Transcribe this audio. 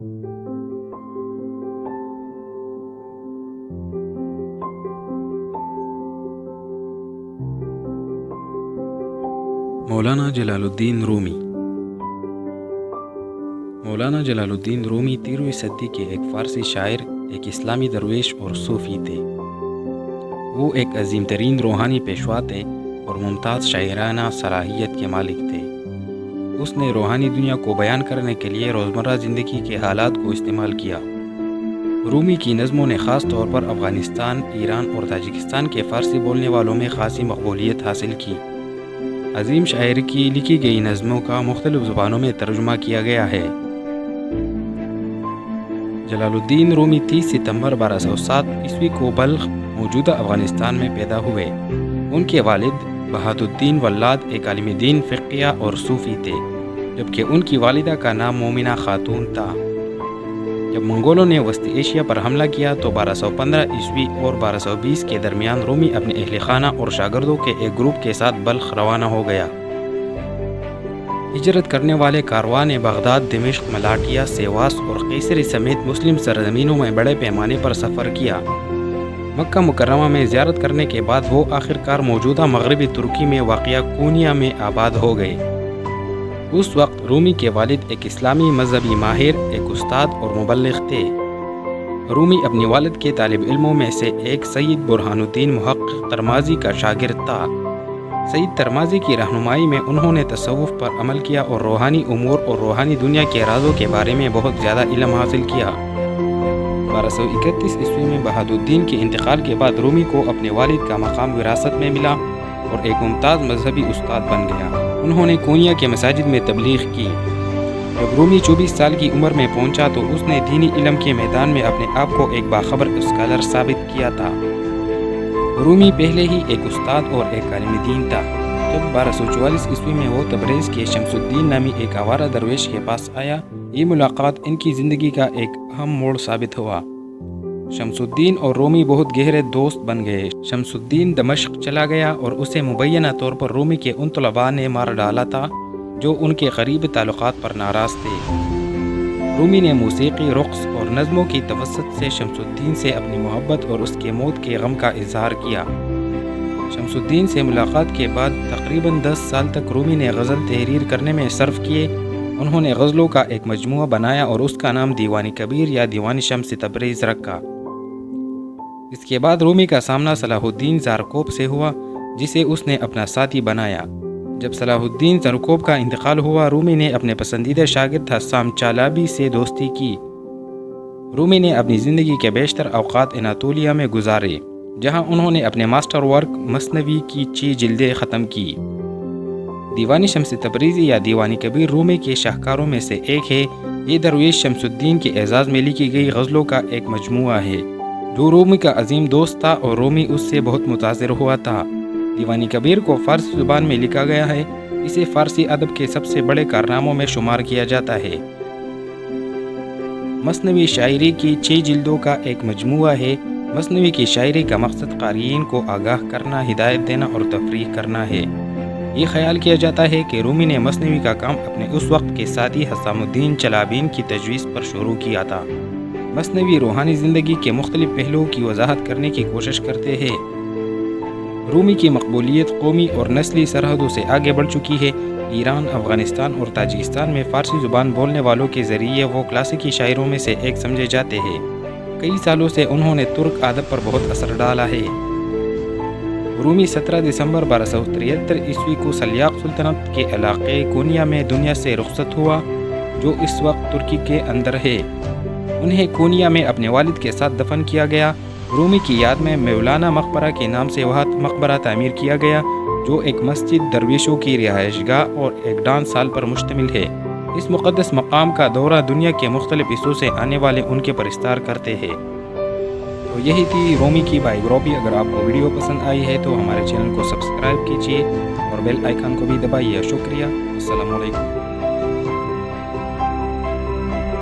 مولانا جلال الدین رومی مولانا جلال الدین رومی 13ویں صدی کے ایک فارسی شاعر، ایک اسلامی درویش اور صوفی تھے۔ وہ ایک عظیم ترین روحانی پیشوا تھے اور ممتاز شاعرانہ صلاحیت کے مالک تھے۔ اس نے روحانی دنیا کو بیان کرنے کے لیے روزمرہ زندگی کے حالات کو استعمال کیا۔ رومی کی نظموں نے خاص طور پر افغانستان، ایران اور تاجکستان کے فارسی بولنے والوں میں خاصی مقبولیت حاصل کی۔ عظیم شاعر کی لکھی گئی نظموں کا مختلف زبانوں میں ترجمہ کیا گیا ہے۔ جلال الدین رومی 30 ستمبر 1207 عیسوی کو بلخ، موجودہ افغانستان میں پیدا ہوئے۔ ان کے والد بہاد الدین ولاد ایک عالم دین، فقیہ اور صوفی تھے، جبکہ ان کی والدہ کا نام مومنہ خاتون تھا۔ جب منگولوں نے وسطی ایشیا پر حملہ کیا تو 1215 عیسوی اور 1220 کے درمیان رومی اپنے اہل خانہ اور شاگردوں کے ایک گروپ کے ساتھ بلخ روانہ ہو گیا۔ ہجرت کرنے والے کارواں نے بغداد، دمشق، ملاٹیا، سیواس اور قیصر سمیت مسلم سرزمینوں میں بڑے پیمانے پر سفر کیا۔ مکہ مکرمہ میں زیارت کرنے کے بعد وہ آخرکار موجودہ مغربی ترکی میں واقع کونیا میں آباد ہو گئے۔ اس وقت رومی کے والد ایک اسلامی مذہبی ماہر، ایک استاد اور مبلغ تھے۔ رومی اپنے والد کے طالب علموں میں سے ایک سید برہان الدین محقق ترمازی کا شاگرد تھا۔ سید ترمازی کی رہنمائی میں انہوں نے تصوف پر عمل کیا اور روحانی امور اور روحانی دنیا کے رازوں کے بارے میں بہت زیادہ علم حاصل کیا۔ 1231 عیسوی میں بہاد الدین کے انتقال کے بعد رومی کو اپنے والد کا مقام وراثت میں ملا اور ایک ممتاز مذہبی استاد بن گیا۔ انہوں نے کونیا کے مساجد میں تبلیغ کی۔ جب رومی 24 سال کی عمر میں پہنچا تو اس نے دینی علم کے میدان میں اپنے آپ کو ایک باخبر اسکالر ثابت کیا تھا۔ رومی پہلے ہی ایک استاد اور ایک عالم دین تھا۔ جب 1244 عیسوی میں وہ تبریز کے شمس الدین نامی ایک آوارہ درویش کے پاس آیا، یہ ملاقات ان کی زندگی کا ایک اہم موڑ ثابت ہوا۔ شمس الدین اور رومی بہت گہرے دوست بن گئے۔ شمس الدین دمشق چلا گیا اور اسے مبینہ طور پر رومی کے ان طلباء نے مار ڈالا تھا جو ان کے قریب تعلقات پر ناراض تھے۔ رومی نے موسیقی، رقص اور نظموں کی توسط سے شمس الدین سے اپنی محبت اور اس کے موت کے غم کا اظہار کیا۔ شمس الدین سے ملاقات کے بعد تقریباً 10 سال تک رومی نے غزل تحریر کرنے میں صرف کیے۔ انہوں نے غزلوں کا ایک مجموعہ بنایا اور اس کا نام دیوان کبیر یا دیوان شمس تبریز رکھا۔ اس کے بعد رومی کا سامنا صلاح الدین زارکوب سے ہوا، جسے اس نے اپنا ساتھی بنایا۔ جب صلاح الدین زارکوب کا انتقال ہوا، رومی نے اپنے پسندیدہ شاگرد حسام چالابی سے دوستی کی۔ رومی نے اپنی زندگی کے بیشتر اوقات اناطولیہ میں گزارے، جہاں انہوں نے اپنے ماسٹر ورک مثنوی کی 6 جلدیں ختم کی۔ دیوان شمس تبریزی یا دیوان کبیر رومی کے شاہکاروں میں سے ایک ہے۔ یہ درویش شمس الدین کے اعزاز میں لکھی گئی غزلوں کا ایک مجموعہ ہے، جو رومی کا عظیم دوست تھا اور رومی اس سے بہت متاثر ہوا تھا۔ دیوان کبیر کو فارسی زبان میں لکھا گیا ہے۔ اسے فارسی ادب کے سب سے بڑے کارناموں میں شمار کیا جاتا ہے۔ مثنوی شاعری کی 6 جلدوں کا ایک مجموعہ ہے۔ مثنوی کی شاعری کا مقصد قارئین کو آگاہ کرنا، ہدایت دینا اور تفریح کرنا ہے۔ یہ خیال کیا جاتا ہے کہ رومی نے مثنوی کا کام اپنے اس وقت کے ساتھی حسام الدین چلابین کی تجویز پر شروع کیا تھا۔ مثنوی روحانی زندگی کے مختلف پہلوؤں کی وضاحت کرنے کی کوشش کرتے ہیں۔ رومی کی مقبولیت قومی اور نسلی سرحدوں سے آگے بڑھ چکی ہے۔ ایران، افغانستان اور تاجکستان میں فارسی زبان بولنے والوں کے ذریعے وہ کلاسیکی شاعروں میں سے ایک سمجھے جاتے ہیں۔ کئی سالوں سے انہوں نے ترک ادب پر بہت اثر ڈالا ہے۔ رومی 17 دسمبر 1273 عیسوی کو سلیاق سلطنت کے علاقے کونیا میں دنیا سے رخصت ہوا، جو اس وقت ترکی کے اندر ہے۔ انہیں کونیا میں اپنے والد کے ساتھ دفن کیا گیا۔ رومی کی یاد میں مولانا مقبرہ کے نام سے وہاں مقبرہ تعمیر کیا گیا، جو ایک مسجد، درویشوں کی رہائش گاہ اور ایک ڈانس ہال پر مشتمل ہے۔ اس مقدس مقام کا دورہ دنیا کے مختلف حصوں سے آنے والے ان کے پرستار کرتے ہیں۔ تو یہی تھی رومی کی بائیوگرافی۔ اگر آپ کو ویڈیو پسند آئی ہے تو ہمارے چینل کو سبسکرائب کیجیے اور بیل آئیکن کو بھی دبائیے۔ شکریہ۔ السلام علیکم۔